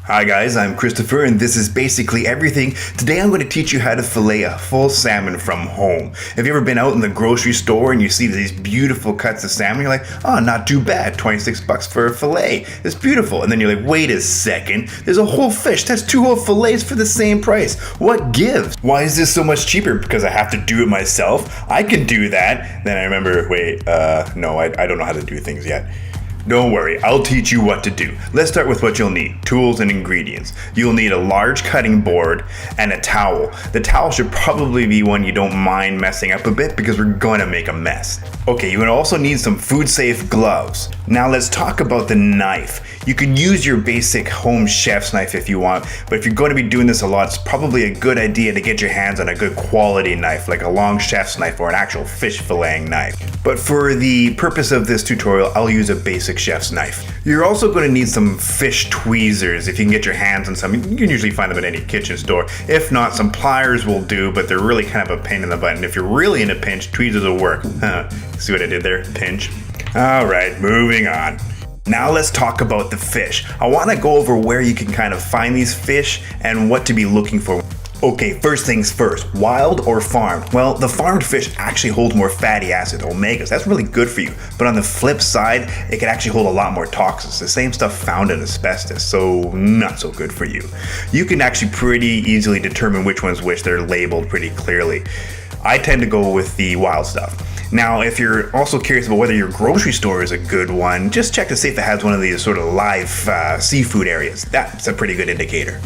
Hi guys, I'm Christopher and this is basically everything. Today I'm going to teach you how to fillet a full salmon from home. Have you ever been out in the grocery store and you see these beautiful cuts of salmon? You're like, oh, not too bad, 26 bucks for a fillet. It's beautiful. And then you're like, wait a second, there's a whole fish. That's 2 whole fillets for the same price. What gives? Why is this so much cheaper? Because I have to do it myself? I can do that. Then I remember, no, I don't know how to do things yet. Don't worry, I'll teach you what to do. Let's start with what you'll need, tools and ingredients. You'll need a large cutting board and a towel. The towel should probably be one you don't mind messing up a bit because we're going to make a mess. Okay, you will also need some food safe gloves. Now let's talk about the knife. You can use your basic home chef's knife if you want, but if you're going to be doing this a lot, it's probably a good idea to get your hands on a good quality knife, like a long chef's knife or an actual fish filleting knife. But for the purpose of this tutorial, I'll use a basic chef's knife. You're also going to need some fish tweezers if you can get your hands on some. You can usually find them at any kitchen store. If not, some pliers will do, but they're really kind of a pain in the butt. And if you're really in a pinch, tweezers will work. See what I did there? Pinch. All right, moving on. Now let's talk about the fish. I want to go over where you can kind of find these fish and what to be looking for. Okay, first things first, wild or farmed? Well, the farmed fish actually hold more fatty acids, omegas. That's really good for you. But on the flip side, it can actually hold a lot more toxins. The same stuff found in asbestos, so not so good for you. You can actually pretty easily determine which one's which. They're labeled pretty clearly. I tend to go with the wild stuff. Now, if you're also curious about whether your grocery store is a good one, just check to see if it has one of these sort of live seafood areas. That's a pretty good indicator.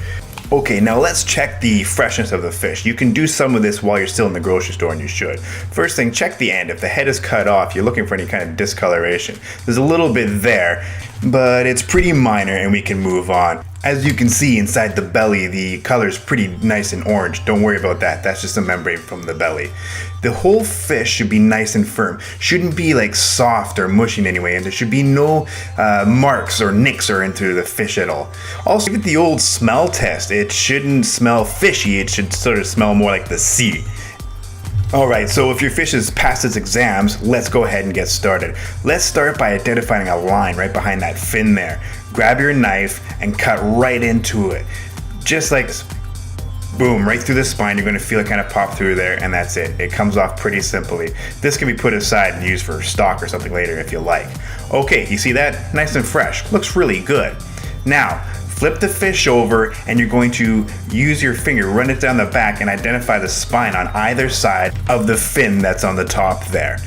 Okay, now let's check the freshness of the fish. You can do some of this while you're still in the grocery store, and you should. First thing, check the end. If the head is cut off, you're looking for any kind of discoloration. There's a little bit there, but it's pretty minor and we can move on. As you can see inside the belly, the color is pretty nice and orange. Don't worry about that. That's just a membrane from the belly. The whole fish should be nice and firm. Shouldn't be like soft or mushy in any way, and there should be no marks or nicks or into the fish at all. Also, give it the old smell test. It shouldn't smell fishy. It should sort of smell more like the sea. Alright, so if your fish has passed its exams, let's go ahead and get started. Let's start by identifying a line right behind that fin there. Grab your knife and cut right into it. Just like this. Boom, right through the spine. You're going to feel it kind of pop through there, and that's it. It comes off pretty simply. This can be put aside and used for stock or something later if you like. Okay, you see that? Nice and fresh. Looks really good. Now, flip the fish over and you're going to use your finger, run it down the back and identify the spine on either side of the fin that's on the top there.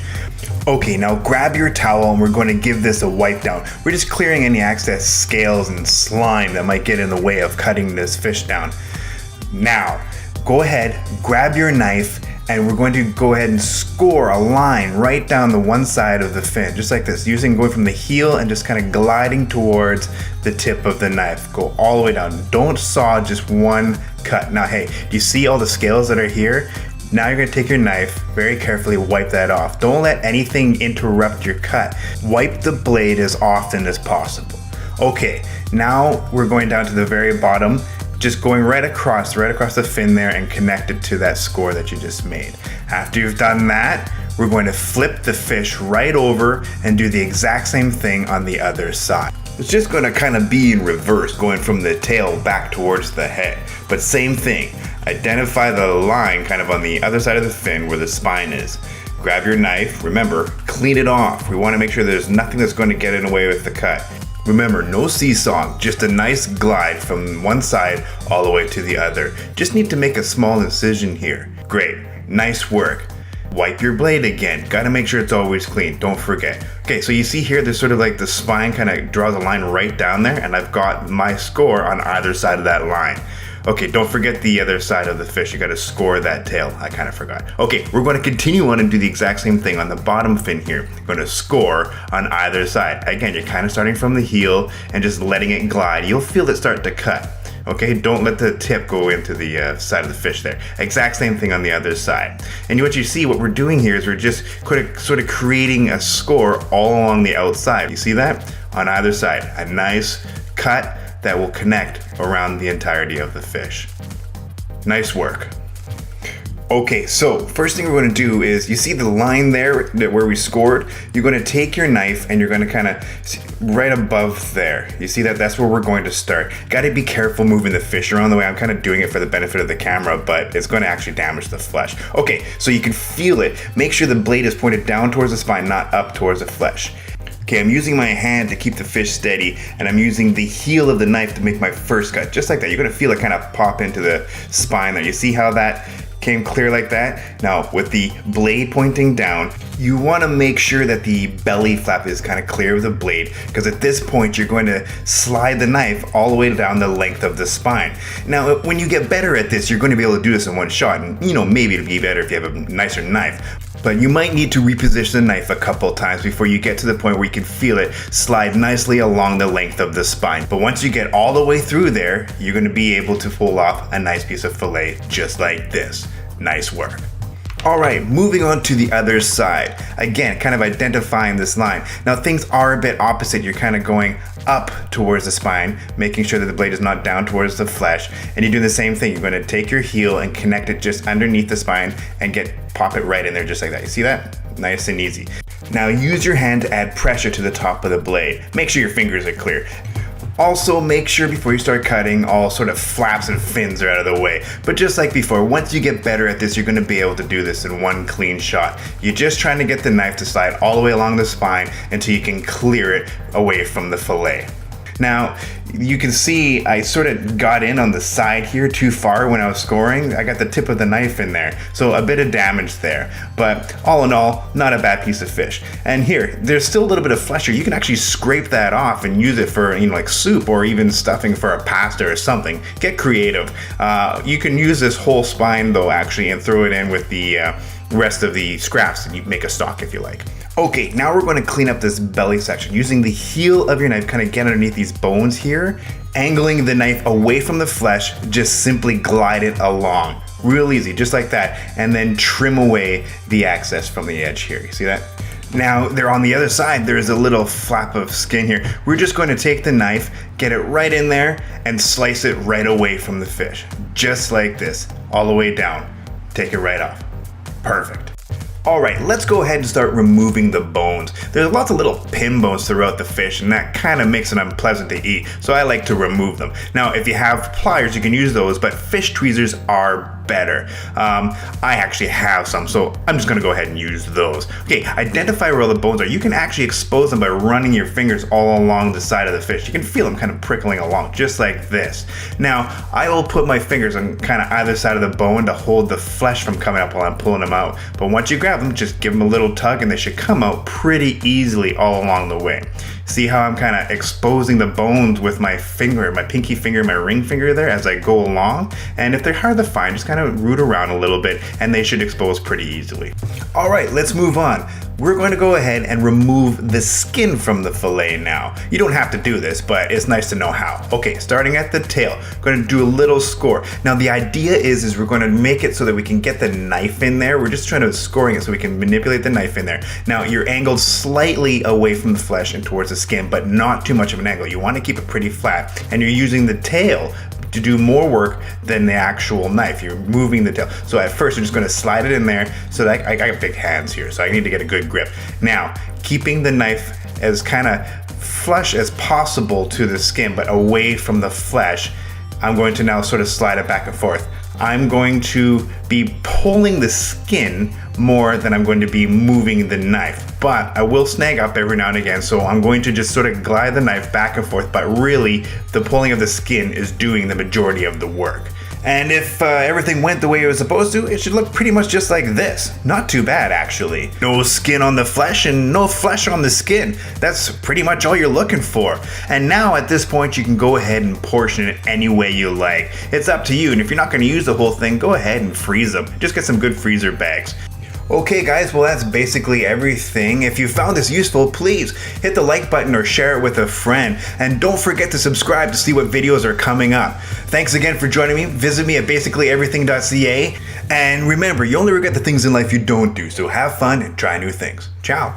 Okay, now grab your towel and we're going to give this a wipe down. We're just clearing any excess scales and slime that might get in the way of cutting this fish down. Now, go ahead, grab your knife, and we're going to go ahead and score a line right down the one side of the fin, just like this, going from the heel and just kind of gliding towards the tip of the knife. Go all the way down. Don't saw just one cut. Now, hey, do you see all the scales that are here? Now you're going to take your knife, very carefully wipe that off. Don't let anything interrupt your cut. Wipe the blade as often as possible. Okay, now we're going down to the very bottom, just going right across the fin there and connect it to that score that you just made. After you've done that, we're going to flip the fish right over and do the exact same thing on the other side. It's just going to kind of be in reverse, going from the tail back towards the head. But same thing, identify the line kind of on the other side of the fin where the spine is. Grab your knife, remember, clean it off. We want to make sure there's nothing that's going to get in the way with the cut. Remember, no seesaw, just a nice glide from one side all the way to the other. Just need to make a small incision here. Great, nice work. Wipe your blade again. Gotta make sure it's always clean, don't forget. Okay, so you see here, there's sort of like the spine kind of draws a line right down there, and I've got my score on either side of that line. Okay, don't forget the other side of the fish. You gotta score that tail. I kind of forgot. Okay, we're going to continue on and do the exact same thing on the bottom fin here. We're going to score on either side. Again, you're kind of starting from the heel and just letting it glide. You'll feel it start to cut. Okay, don't let the tip go into the side of the fish there. Exact same thing on the other side. And what you see, what we're doing here is we're just sort of creating a score all along the outside. You see that? On either side, a nice cut that will connect around the entirety of the fish. Nice work. Okay, so first thing we're going to do is, you see the line there where we scored? You're going to take your knife and you're going to kind of right above there. You see that? That's where we're going to start. Got to be careful moving the fish around the way. I'm kind of doing it for the benefit of the camera, but it's going to actually damage the flesh. Okay, so you can feel it. Make sure the blade is pointed down towards the spine, not up towards the flesh. Okay, I'm using my hand to keep the fish steady, and I'm using the heel of the knife to make my first cut. Just like that. You're going to feel it kind of pop into the spine there. You see how that came clear like that? Now, with the blade pointing down, you want to make sure that the belly flap is kind of clear of the blade, because at this point you're going to slide the knife all the way down the length of the spine. Now, when you get better at this, you're going to be able to do this in one shot, and maybe it'll be better if you have a nicer knife. But you might need to reposition the knife a couple times before you get to the point where you can feel it slide nicely along the length of the spine. But once you get all the way through there, you're going to be able to pull off a nice piece of fillet just like this. Nice work. All right, moving on to the other side. Again, kind of identifying this line. Now things are a bit opposite. You're kind of going up towards the spine, making sure that the blade is not down towards the flesh. And you're doing the same thing. You're going to take your heel and connect it just underneath the spine and pop it right in there just like that. You see that? Nice and easy. Now use your hand to add pressure to the top of the blade. Make sure your fingers are clear. Also, make sure before you start cutting, all sort of flaps and fins are out of the way. But just like before, once you get better at this, you're going to be able to do this in one clean shot. You're just trying to get the knife to slide all the way along the spine until you can clear it away from the fillet. Now, you can see I sort of got in on the side here too far when I was scoring. I got the tip of the knife in there, so a bit of damage there. But all in all, not a bad piece of fish. And here, there's still a little bit of flesh here. You can actually scrape that off and use it for like soup or even stuffing for a pasta or something. Get creative. You can use this whole spine though actually and throw it in with the rest of the scraps and you make a stock if you like. Okay, now we're going to clean up this belly section. Using the heel of your knife, kind of get underneath these bones here, angling the knife away from the flesh, just simply glide it along. Real easy, just like that, and then trim away the excess from the edge here. You see that? Now, there on the other side, there's a little flap of skin here. We're just going to take the knife, get it right in there, and slice it right away from the fish. Just like this, all the way down. Take it right off. Perfect. All right, let's go ahead and start removing the bones. There's lots of little pin bones throughout the fish, and that kind of makes it unpleasant to eat, so I like to remove them. Now, if you have pliers, you can use those, but fish tweezers are better. I actually have some, so I'm just gonna go ahead and use those. Okay, identify where all the bones are. You can actually expose them by running your fingers all along the side of the fish. You can feel them kind of prickling along, just like this. Now, I will put my fingers on kind of either side of the bone to hold the flesh from coming up while I'm pulling them out. But once you grab them, just give them a little tug and they should come out pretty easily all along the way. See how I'm kind of exposing the bones with my finger, my pinky finger, my ring finger there as I go along. And if they're hard to find, just kind of root around a little bit and they should expose pretty easily. All right, let's move on. We're going to go ahead and remove the skin from the fillet now. You don't have to do this, but it's nice to know how. Okay, starting at the tail, going to do a little score. Now the idea is we're going to make it so that we can get the knife in there. We're just trying to scoring it so we can manipulate the knife in there. Now you're angled slightly away from the flesh and towards the skin, but not too much of an angle. You want to keep it pretty flat, and you're using the tail to do more work than the actual knife. You're moving the tail. So at first I'm just going to slide it in there so that I got big hands here, so I need to get a good grip. Now, keeping the knife as kind of flush as possible to the skin, but away from the flesh, I'm going to now sort of slide it back and forth. I'm going to be pulling the skin more than I'm going to be moving the knife, but I will snag up every now and again, so I'm going to just sort of glide the knife back and forth, but really the pulling of the skin is doing the majority of the work. And if everything went the way it was supposed to, it should look pretty much just like this. Not too bad, actually. No skin on the flesh and no flesh on the skin. That's pretty much all you're looking for. And now at this point, you can go ahead and portion it any way you like. It's up to you, and if you're not going to use the whole thing, go ahead and freeze them. Just get some good freezer bags. Okay guys, well that's basically everything. If you found this useful, please hit the like button or share it with a friend. And don't forget to subscribe to see what videos are coming up. Thanks again for joining me. Visit me at basicallyeverything.ca. And remember, you only regret the things in life you don't do, so have fun and try new things. Ciao.